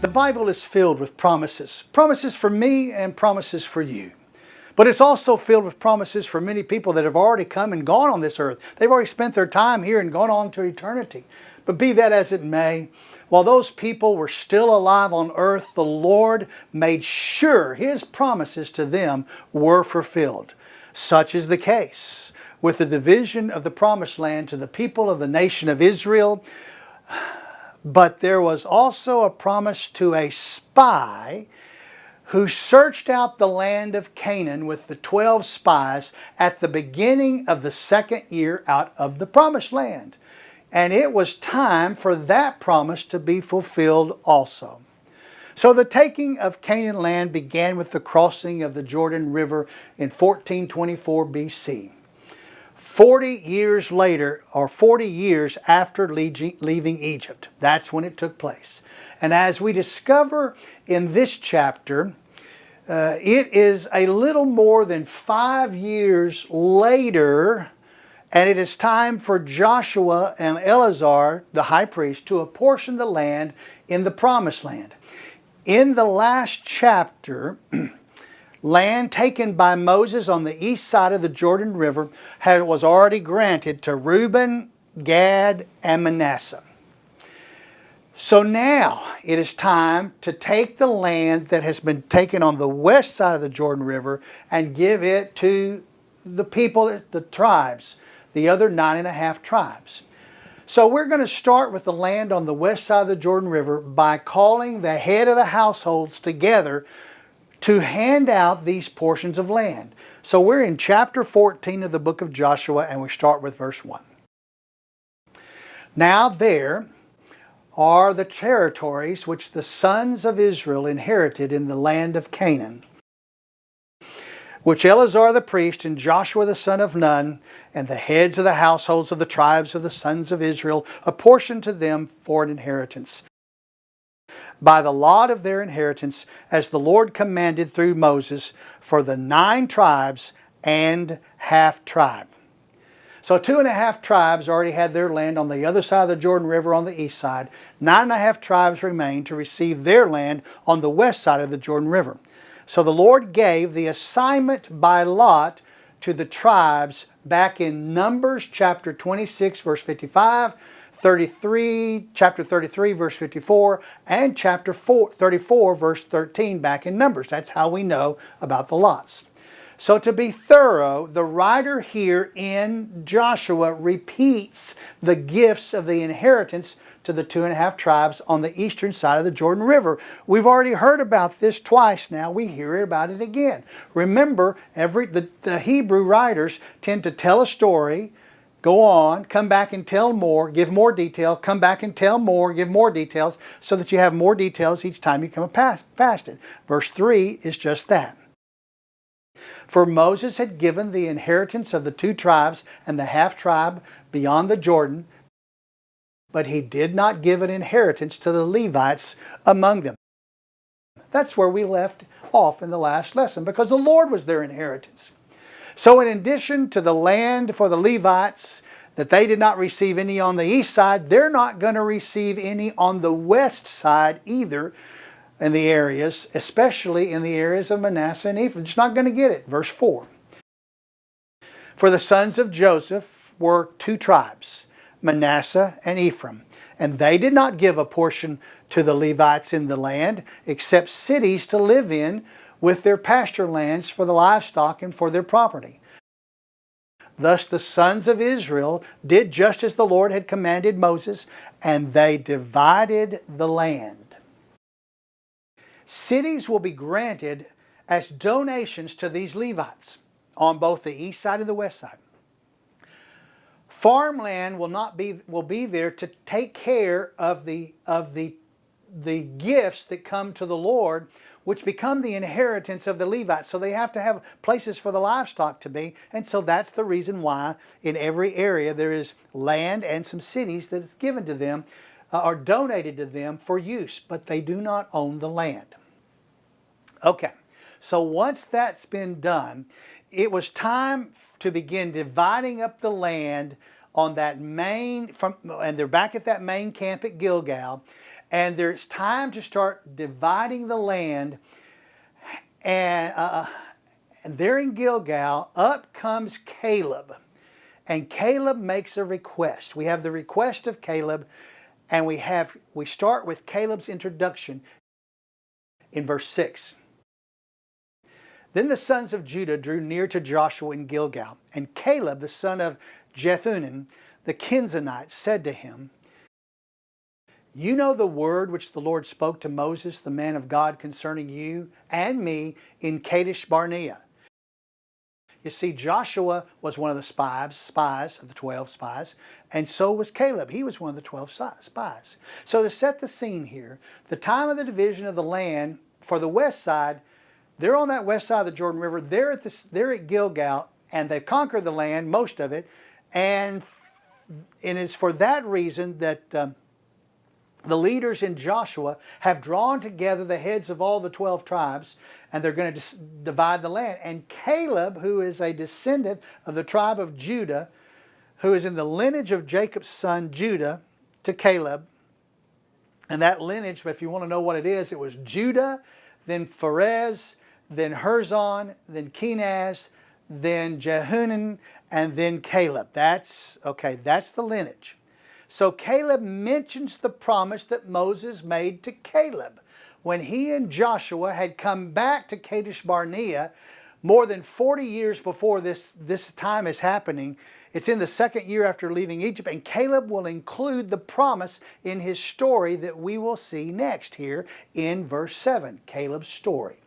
The Bible is filled with promises. Promises for me and promises for you. But it's also filled with promises for many people that have already come and gone on this earth. They've already spent their time here and gone on to eternity. But be that as it may, while those people were still alive on earth, the Lord made sure His promises to them were fulfilled. Such is the case with the division of the promised land to the people of the nation of Israel. But there was also a promise to a spy who searched out the land of Canaan with the 12 spies at the beginning of the second year out of the promised land. And it was time for that promise to be fulfilled also. So the taking of Canaan land began with the crossing of the Jordan River in 1424 BC. 40 years later, or 40 years after leaving Egypt. That's when it took place. And as we discover in this chapter, it is a little more than 5 years later, and it is time for Joshua and Eleazar, the high priest, to apportion the land in the promised land. In the last chapter, land taken by Moses on the east side of the Jordan River was already granted to Reuben, Gad, and Manasseh. So now it is time to take the land that has been taken on the west side of the Jordan River and give it to the people, the tribes, the other 9.5 tribes. So we're going to start with the land on the west side of the Jordan River by calling the head of the households together to hand out these portions of land. So we're in chapter 14 of the book of Joshua, and we start with verse 1. Now there are the territories which the sons of Israel inherited in the land of Canaan, which Eleazar the priest and Joshua the son of Nun and the heads of the households of the tribes of the sons of Israel apportioned to them for an inheritance, by the lot of their inheritance, as the Lord commanded through Moses, for the 9 tribes and half tribe. So 2.5 tribes already had their land on the other side of the Jordan River on the east side. 9.5 tribes remained to receive their land on the west side of the Jordan River. So the Lord gave the assignment by lot to the tribes back in Numbers chapter 26 verse 55, chapter 33 verse 54, and chapter 34 verse 13 back in Numbers. That's how we know about the lots. So to be thorough, the writer here in Joshua repeats the gifts of the inheritance to the 2.5 tribes on the eastern side of the Jordan River. We've already heard about this twice now. We hear about it again. Remember, the Hebrew writers tend to tell a story, go on, come back and tell more, give more detail, come back and tell more, give more details, so that you have more details each time you come past it. Verse 3 is just that. For Moses had given the inheritance of the 2 tribes and the half tribe beyond the Jordan, but he did not give an inheritance to the Levites among them. That's where we left off in the last lesson, because the Lord was their inheritance. So in addition to the land for the Levites, that they did not receive any on the east side, they're not going to receive any on the west side either, in the areas, especially in the areas of Manasseh and Ephraim. Just not going to get it. Verse 4. For the sons of Joseph were 2 tribes, Manasseh and Ephraim, and they did not give a portion to the Levites in the land, except cities to live in with their pasture lands for the livestock and for their property. Thus the sons of Israel did just as the Lord had commanded Moses, and they divided the land. Cities will be granted as donations to these Levites on both the east side and the west side. Farmland will be there to take care of the gifts that come to the Lord, which become the inheritance of the Levites. So they have to have places for the livestock to be, and so that's the reason why in every area there is land and some cities that is given to them, are donated to them for use, but they do not own the land. Okay, so once that's been done, it was time to begin dividing up the land on that and they're back at that main camp at Gilgal, And there's time to start dividing the land. And there in Gilgal, up comes Caleb. And Caleb makes a request. We have the request of Caleb, and we start with Caleb's introduction in verse 6. Then the sons of Judah drew near to Joshua in Gilgal, and Caleb, the son of Jephunneh, the Kenizzite, said to him, You know the word which the Lord spoke to Moses, the man of God, concerning you and me in Kadesh Barnea. You see, Joshua was one of the spies of the 12 spies, and so was Caleb. He was one of the 12 spies. So to set the scene here, the time of the division of the land for the west side, they're on that west side of the Jordan River. They're at Gilgal, and they've conquered the land, most of it, and it's for that reason that the leaders in Joshua have drawn together the heads of all the 12 tribes, and they're going to divide the land. And Caleb, who is a descendant of the tribe of Judah, who is in the lineage of Jacob's son Judah to Caleb, and that lineage, if you want to know what it was Judah, then Pharez, then Herzon, then Kenaz, then Jehunnan, and then Caleb. That's the lineage. So Caleb mentions the promise that Moses made to Caleb when he and Joshua had come back to Kadesh Barnea more than 40 years before this time is happening. It's in the second year after leaving Egypt, and Caleb will include the promise in his story that we will see next here in verse 7, Caleb's story.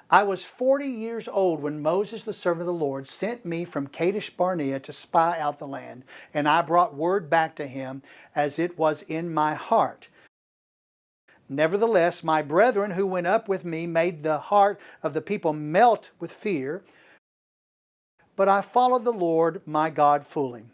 I was 40 years old when Moses, the servant of the Lord, sent me from Kadesh Barnea to spy out the land, and I brought word back to him as it was in my heart. Nevertheless, my brethren who went up with me made the heart of the people melt with fear, but I followed the Lord my God fully.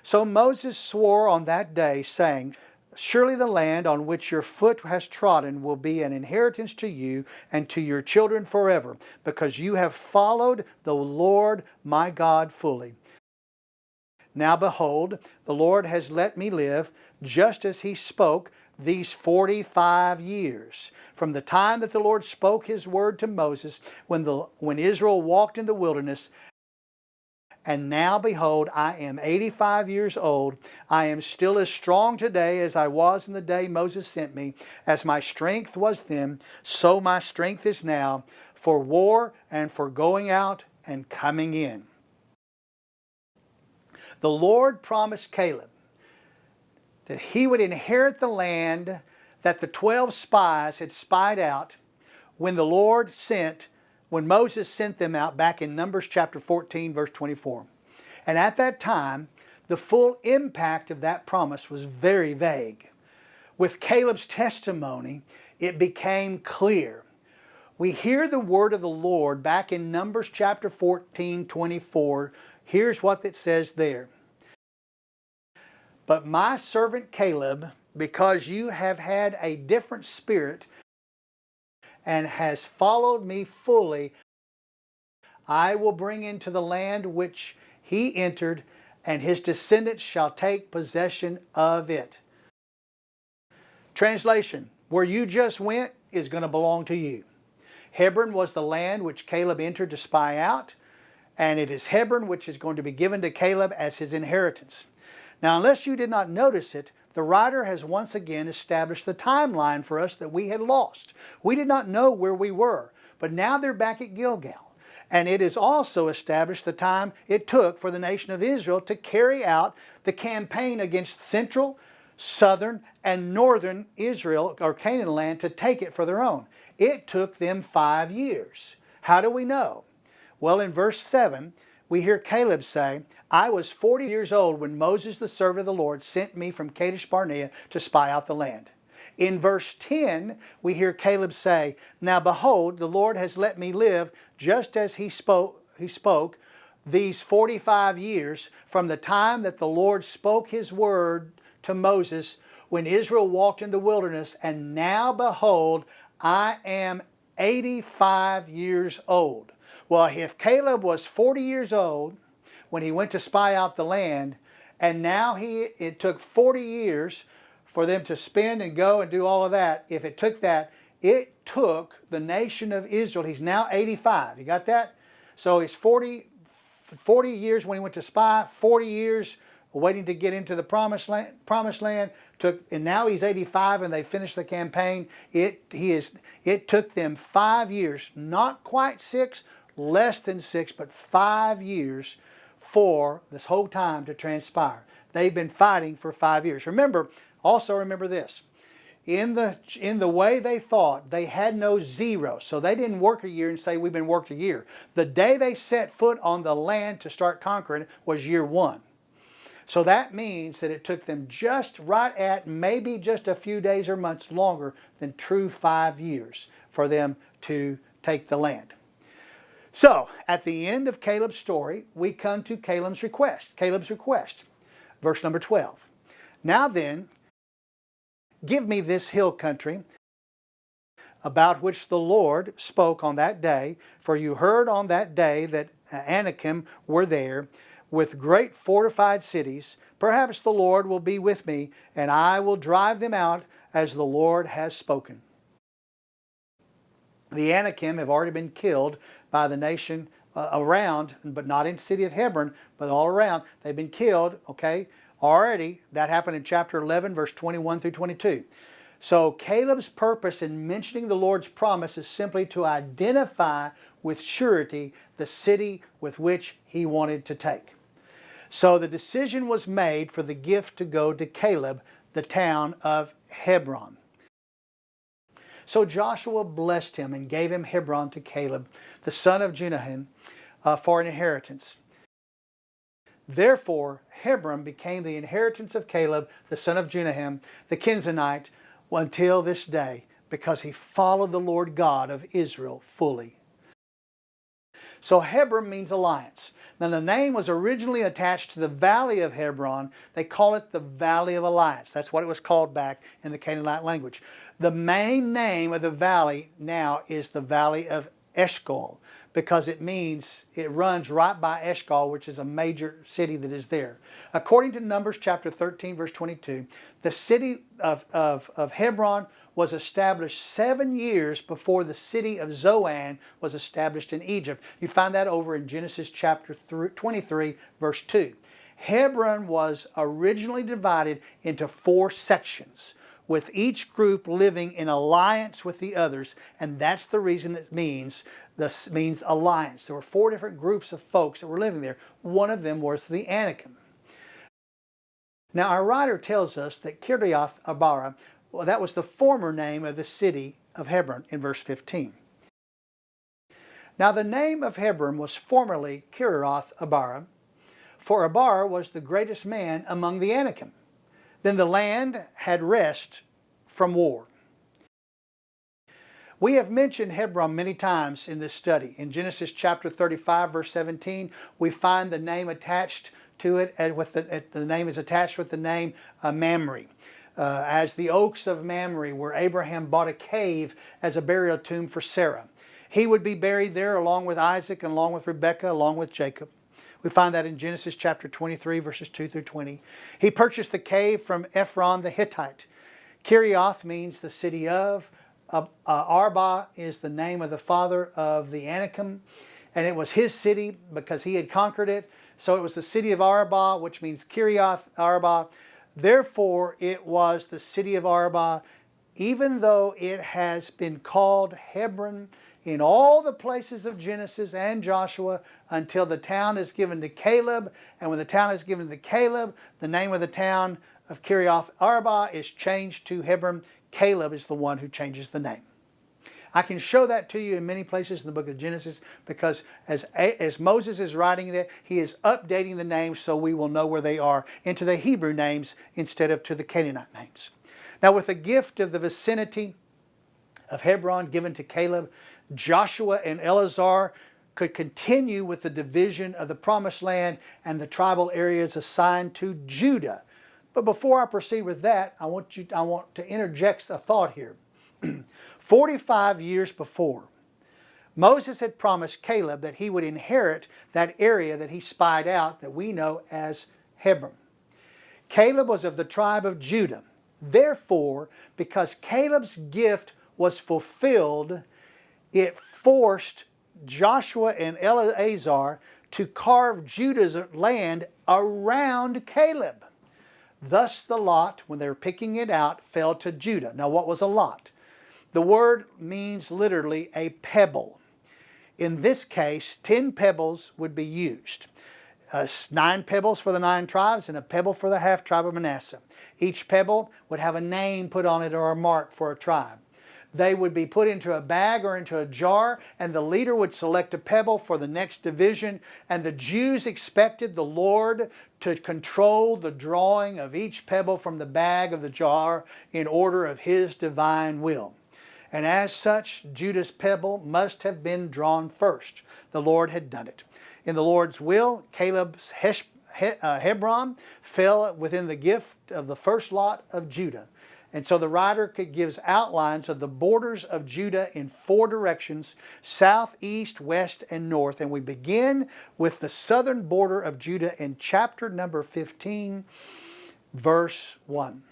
So Moses swore on that day, saying, Surely the land on which your foot has trodden will be an inheritance to you and to your children forever, because you have followed the Lord my God fully. Now behold, the Lord has let me live, just as He spoke, these 45 years, from the time that the Lord spoke His word to Moses, when Israel walked in the wilderness. And now behold, I am 85 years old. I am still as strong today as I was in the day Moses sent me. As my strength was then, so my strength is now, for war and for going out and coming in. The Lord promised Caleb that he would inherit the land that the 12 spies had spied out when Moses sent them out back in Numbers chapter 14, verse 24. And at that time, the full impact of that promise was very vague. With Caleb's testimony, it became clear. We hear the word of the Lord back in Numbers chapter 14, 24. Here's what it says there. But my servant Caleb, because you have had a different spirit and has followed me fully, I will bring into the land which he entered, and his descendants shall take possession of it. Translation, where you just went is going to belong to you. Hebron was the land which Caleb entered to spy out, and it is Hebron which is going to be given to Caleb as his inheritance. Now, unless you did not notice it, the writer has once again established the timeline for us that we had lost. We did not know where we were, but now they're back at Gilgal. And it is also established the time it took for the nation of Israel to carry out the campaign against central, southern, and northern Israel, or Canaan land, to take it for their own. It took them 5 years. How do we know? Well, in verse 7, we hear Caleb say, I was 40 years old when Moses, the servant of the Lord, sent me from Kadesh Barnea to spy out the land. In verse 10, we hear Caleb say, Now behold, the Lord has let me live just as he spoke these 45 years from the time that the Lord spoke His word to Moses when Israel walked in the wilderness. And now behold, I am 85 years old. Well, if Caleb was 40 years old when he went to spy out the land, and now it took 40 years for them to spend and go and do all of that, if it took that, it took the nation of Israel. He's now 85. You got that? So he's 40 years when he went to spy, 40 years waiting to get into the promised land. And now he's 85 and they finished the campaign. It took them 5 years, not quite 6, less than 6, but 5 years for this whole time to transpire. They've been fighting for 5 years. Also remember this. In the way they thought, they had no zero. So they didn't work a year and say, we've been worked a year. The day they set foot on the land to start conquering was year 1. So that means that it took them just right at maybe just a few days or months longer than true 5 years for them to take the land. So at the end of Caleb's story, we come to Caleb's request. Verse number 12. Now then, give me this hill country about which the Lord spoke on that day, for you heard on that day that Anakim were there with great fortified cities. Perhaps the Lord will be with me, and I will drive them out as the Lord has spoken. The Anakim have already been killed by the nation around, but not in the city of Hebron, but all around. They've been killed, okay? Already, that happened in chapter 11, verse 21 through 22. So Caleb's purpose in mentioning the Lord's promise is simply to identify with surety the city with which he wanted to take. So the decision was made for the gift to go to Caleb, the town of Hebron. So Joshua blessed him and gave him Hebron to Caleb, the son of Jehohanan, for an inheritance. Therefore, Hebron became the inheritance of Caleb, the son of Jehohanan, the Kenizzite, until this day, because he followed the Lord God of Israel fully. So Hebron means alliance. Now the name was originally attached to the valley of Hebron. They call it the Valley of Alliance. That's what it was called back in the Canaanite language. The main name of the valley now is the Valley of Eshcol, because it runs right by Eshcol, which is a major city that is there. According to Numbers chapter 13, verse 22, the city of Hebron was established 7 years before the city of Zoan was established in Egypt. You find that over in Genesis chapter 23, verse 2. Hebron was originally divided into 4 sections, with each group living in alliance with the others, and that's the reason it means alliance. There were 4 different groups of folks that were living there. One of them was the Anakim. Now our writer tells us that Kiriath Arba, that was the former name of the city of Hebron in verse 15. Now the name of Hebron was formerly Kiriath Arba, for Arba was the greatest man among the Anakim. Then the land had rest from war. We have mentioned Hebron many times in this study. In Genesis chapter 35, verse 17, we find the name attached to it, and the name is attached with the name Mamre. As the oaks of Mamre, where Abraham bought a cave as a burial tomb for Sarah. He would be buried there along with Isaac and along with Rebekah, along with Jacob. We find that in Genesis chapter 23, verses 2 through 20. He purchased the cave from Ephron the Hittite. Kiriath means the city of. Arba is the name of the father of the Anakim. And it was his city because he had conquered it. So it was the city of Arba, which means Kiriath Arba. Therefore, it was the city of Arba, even though it has been called Hebron in all the places of Genesis and Joshua until the town is given to Caleb. And when the town is given to Caleb, the name of the town of Kiriath Arba is changed to Hebron. Caleb is the one who changes the name. I can show that to you in many places in the book of Genesis, because as Moses is writing that, he is updating the names so we will know where they are into the Hebrew names instead of to the Canaanite names. Now with the gift of the vicinity of Hebron given to Caleb, Joshua and Eleazar could continue with the division of the promised land and the tribal areas assigned to Judah. But before I proceed with that, I want to interject a thought here. 45 years before, Moses had promised Caleb that he would inherit that area that he spied out that we know as Hebron. Caleb was of the tribe of Judah. Therefore, because Caleb's gift was fulfilled, it forced Joshua and Eleazar to carve Judah's land around Caleb. Thus the lot, when they were picking it out, fell to Judah. Now what was a lot? The word means literally a pebble. In this case, 10 pebbles would be used. 9 pebbles for the 9 tribes and a pebble for the half tribe of Manasseh. Each pebble would have a name put on it or a mark for a tribe. They would be put into a bag or into a jar, and the leader would select a pebble for the next division, and the Jews expected the Lord to control the drawing of each pebble from the bag of the jar in order of His divine will. And as such, Judah's pebble must have been drawn first. The Lord had done it. In the Lord's will, Caleb's Hebron fell within the gift of the first lot of Judah. And so the writer gives outlines of the borders of Judah in 4 directions: south, east, west, and north. And we begin with the southern border of Judah in chapter number 15, verse 1.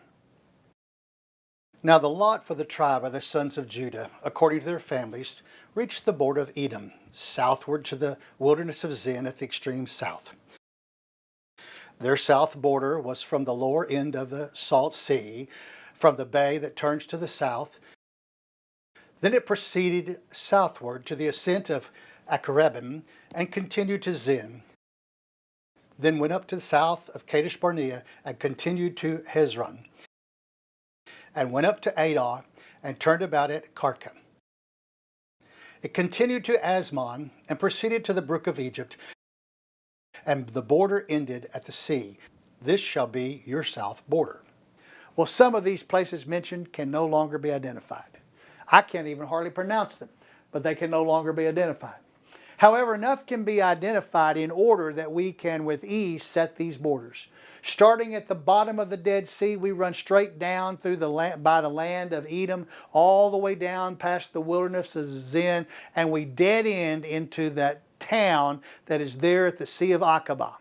Now the lot for the tribe of the sons of Judah, according to their families, reached the border of Edom, southward to the wilderness of Zin at the extreme south. Their south border was from the lower end of the Salt Sea, from the bay that turns to the south. Then it proceeded southward to the ascent of Akerebim and continued to Zin. Then went up to the south of Kadesh Barnea and continued to Hezron, and went up to Adar and turned about at Karka. It continued to Asmon and proceeded to the brook of Egypt, and the border ended at the sea. This shall be your south border. Well, some of these places mentioned can no longer be identified. I can't even hardly pronounce them, but they can no longer be identified. However, enough can be identified in order that we can with ease set these borders. Starting at the bottom of the Dead Sea, we run straight down through by the land of Edom, all the way down past the wilderness of Zin, and we dead end into that town that is there at the Sea of Aqaba.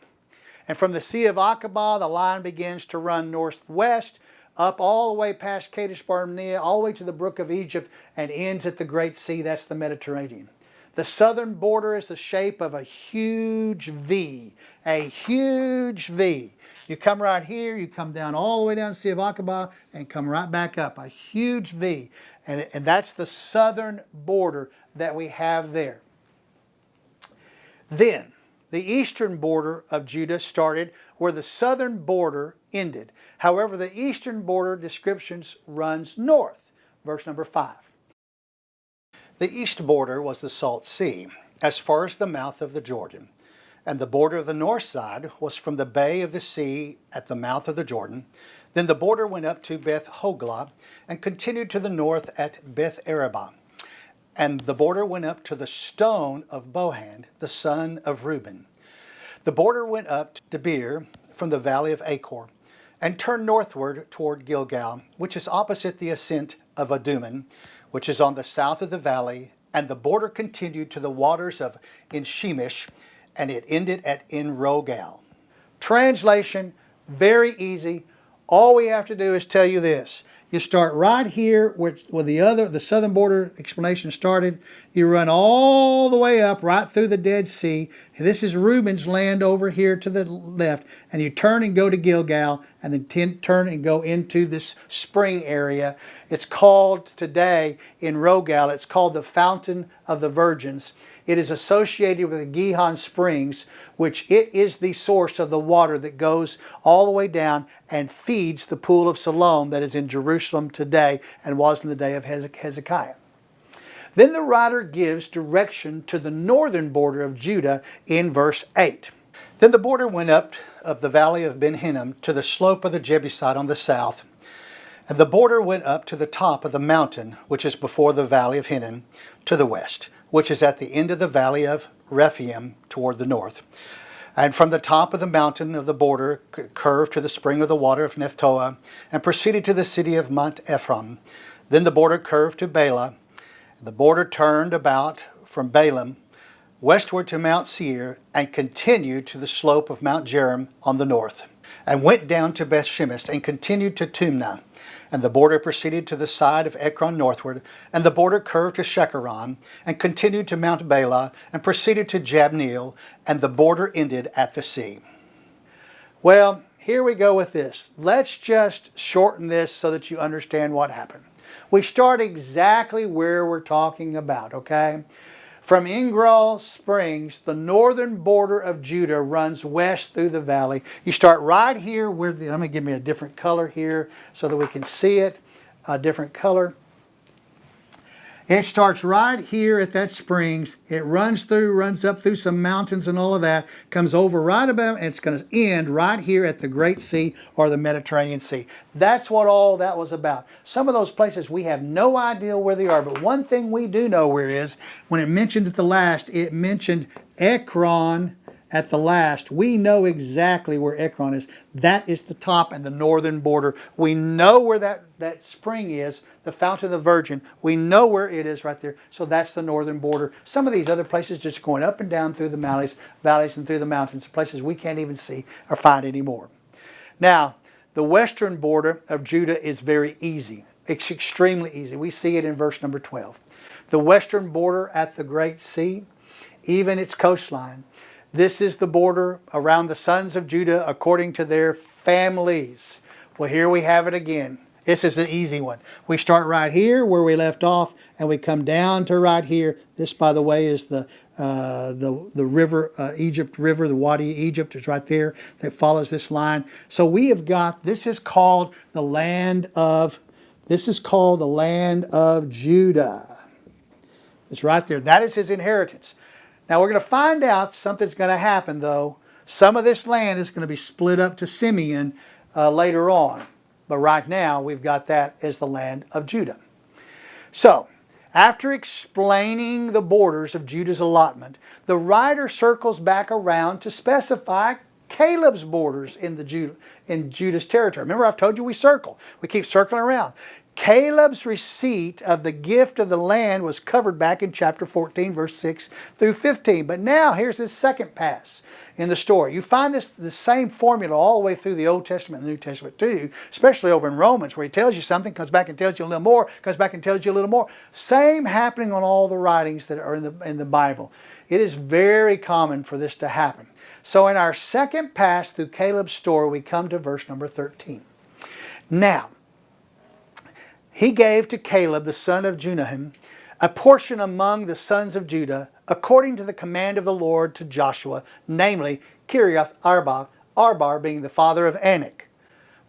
And from the Sea of Aqaba, the line begins to run northwest, up all the way past Kadesh Barnea, all the way to the brook of Egypt, and ends at the Great Sea. That's the Mediterranean. The southern border is the shape of a huge V. A huge V. You come right here, you come down all the way down to the Sea of Aqaba, and come right back up. A huge V. And that's the southern border that we have there. Then, the eastern border of Judah started where the southern border ended. However, the eastern border descriptions runs north. Verse number 5. The east border was the Salt Sea, as far as the mouth of the Jordan. And the border of the north side was from the bay of the sea at the mouth of the Jordan. Then the border went up to Beth Hoglah and continued to the north at Beth Arabah. And the border went up to the stone of Bohan, the son of Reuben. The border went up to Debir from the valley of Achor, and turned northward toward Gilgal, which is opposite the ascent of Adummim, which is on the south of the valley, and the border continued to the waters of En-Shemesh, and it ended at En-Rogal. Translation, very easy. All we have to do is tell you this. You start right here where the southern border explanation started. You run all the way up right through the Dead Sea. This is Reuben's land over here to the left. And you turn and go to Gilgal, and then turn and go into this spring area. It's called today in Rogal, it's called the Fountain of the Virgins. It is associated with the Gihon Springs, which it is the source of the water that goes all the way down and feeds the pool of Siloam that is in Jerusalem today and was in the day of Hezekiah. Then the writer gives direction to the northern border of Judah in verse 8. Then the border went up of the valley of Ben Hinnom to the slope of the Jebusite on the south. And the border went up to the top of the mountain, which is before the valley of Hinnom, to the west, which is at the end of the valley of Rephaim toward the north. And from the top of the mountain of the border curved to the spring of the water of Nephtoah, and proceeded to the city of Mount Ephraim. Then the border curved to Bela. The border turned about from Balaam westward to Mount Seir, and continued to the slope of Mount Jearim on the north. and went down to Bethshemesh, and continued to Tumnah. And the border proceeded to the side of Ekron northward, and the border curved to Shecheron, and continued to Mount Bala, and proceeded to Jabneel, and the border ended at the sea. Well, here we go with this. Let's just shorten this so that you understand what happened. We start exactly where we're talking about, okay? From Engral Springs, the northern border of Judah runs west through the valley. You start right here where let me give me a different color here so that we can see it. A different color. It starts right here at that springs. It runs up through some mountains and all of that, comes over right about, and it's going to end right here at the Great Sea or the Mediterranean Sea. That's what all that was about. Some of those places we have no idea where they are, but one thing we do know where is, when it mentioned at the last, it mentioned Ekron at the last. We know exactly where Ekron is. That is the top and the northern border. We know where that spring is, the Fountain of the Virgin. We know where it is right there. So that's the northern border. Some of these other places just going up and down through the valleys and through the mountains, places we can't even see or find anymore. Now, the western border of Judah is very easy. It's extremely easy. We see it in verse number 12. The western border at the Great Sea, even its coastline. This is the border around the sons of Judah according to their families. Well, here we have it again. This is an easy one. We start right here where we left off, and we come down to right here. This, by the way, is the river, Egypt River, the Wadi Egypt is right there that follows this line. So we have got, this is called the land of Judah. It's right there. That is his inheritance. Now we're going to find out something's going to happen, though. Some of this land is going to be split up to Simeon later on. But right now, we've got that as the land of Judah. So, after explaining the borders of Judah's allotment, the writer circles back around to specify Caleb's borders in Judah's territory. Remember, I've told you we circle. We keep circling around. Caleb's receipt of the gift of the land was covered back in chapter 14, verse 6 through 15. But now here's his second pass in the story. You find the same formula all the way through the Old Testament and the New Testament too, especially over in Romans, where he tells you something, comes back and tells you a little more, comes back and tells you a little more. Same happening on all the writings that are in the Bible. It is very common for this to happen. So in our second pass through Caleb's story, we come to verse number 13. Now, he gave to Caleb, the son of Junahim, a portion among the sons of Judah, according to the command of the Lord to Joshua, namely Kiriath Arba, Arbar being the father of Anak.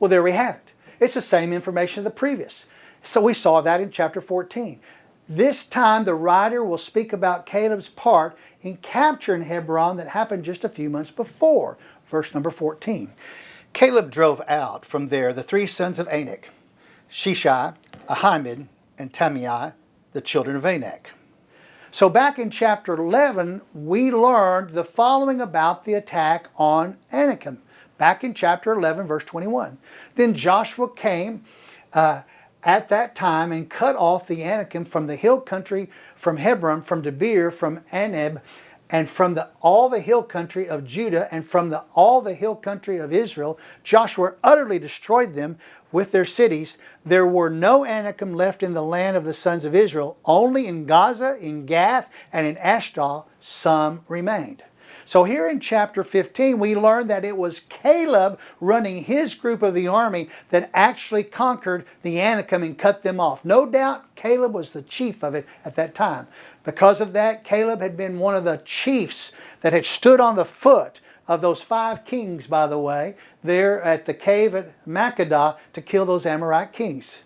Well, there we have it. It's the same information as the previous. So we saw that in chapter 14. This time the writer will speak about Caleb's part in capturing Hebron that happened just a few months before, verse number 14. Caleb drove out from there the three sons of Anak, Shishai, Ahimid, and Tamai, the children of Anak. So back in chapter 11, we learned the following about the attack on Anakim. Back in chapter 11, verse 21. Then Joshua came at that time and cut off the Anakim from the hill country, from Hebron, from Debir, from Anab, and from all the hill country of Judah, and from all the hill country of Israel. Joshua utterly destroyed them with their cities. There were no Anakim left in the land of the sons of Israel. Only in Gaza, in Gath, and in Ashdod some remained. So here in chapter 15, we learn that it was Caleb running his group of the army that actually conquered the Anakim and cut them off. No doubt Caleb was the chief of it at that time. Because of that, Caleb had been one of the chiefs that had stood on the foot of those 5 kings, by the way, there at the cave at Makkedah to kill those Amorite kings.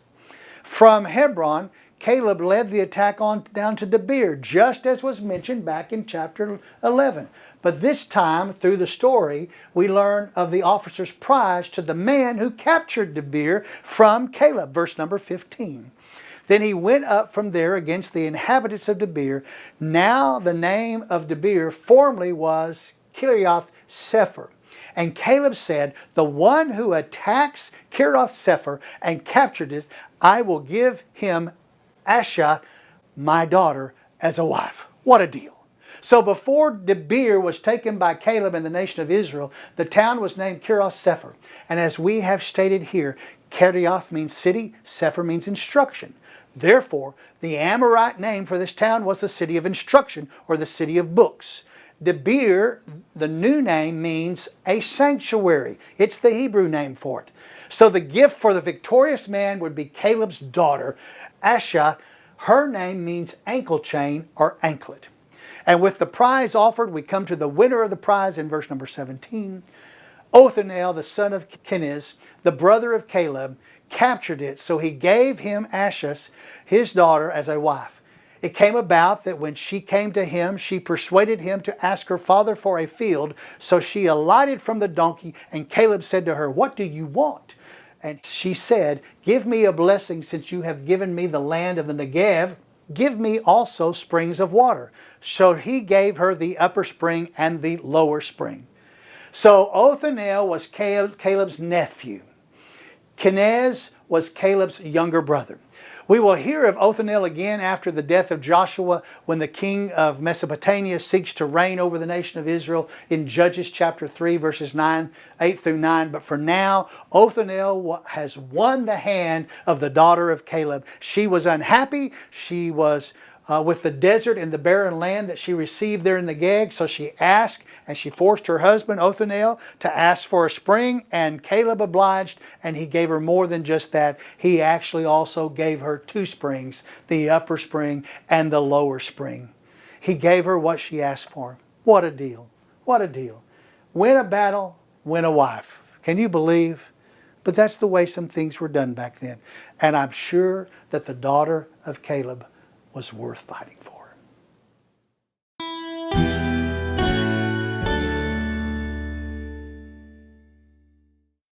From Hebron, Caleb led the attack on down to Debir, just as was mentioned back in chapter 11. But this time, through the story, we learn of the officer's prize to the man who captured Debir from Caleb, verse number 15. Then he went up from there against the inhabitants of Debir. Now the name of Debir formerly was Kiriath Sepher. And Caleb said, the one who attacks Kiriath Sepher and captured it, I will give him Asha, my daughter, as a wife. What a deal. So before Debir was taken by Caleb and the nation of Israel, the town was named Kiriath Sepher. And as we have stated here, Kiriath means city, Sepher means instruction. Therefore, the Amorite name for this town was the city of instruction, or the city of books. Debir, the new name, means a sanctuary. It's the Hebrew name for it. So the gift for the victorious man would be Caleb's daughter, Asha. Her name means ankle chain or anklet. And with the prize offered, we come to the winner of the prize in verse number 17. Othniel, the son of Kenaz, the brother of Caleb, captured it, so he gave him Asha, his daughter, as a wife. It came about that when she came to him, she persuaded him to ask her father for a field. So she alighted from the donkey, and Caleb said to her, "What do you want?" And she said, "Give me a blessing, since you have given me the land of the Negev. Give me also springs of water." So he gave her the upper spring and the lower spring. So Othniel was Caleb's nephew. Kenaz was Caleb's younger brother. We will hear of Othniel again after the death of Joshua, when the king of Mesopotamia seeks to reign over the nation of Israel in Judges chapter 3 verses 8 through 9. But for now, Othniel has won the hand of the daughter of Caleb. She was unhappy. She was with the desert and the barren land that she received there in the Negeb. So she asked, and she forced her husband, Othniel, to ask for a spring, and Caleb obliged, and he gave her more than just that. He actually also gave her two springs, the upper spring and the lower spring. He gave her what she asked for. What a deal. What a deal. Win a battle, win a wife. Can you believe? But that's the way some things were done back then. And I'm sure that the daughter of Caleb was worth fighting for.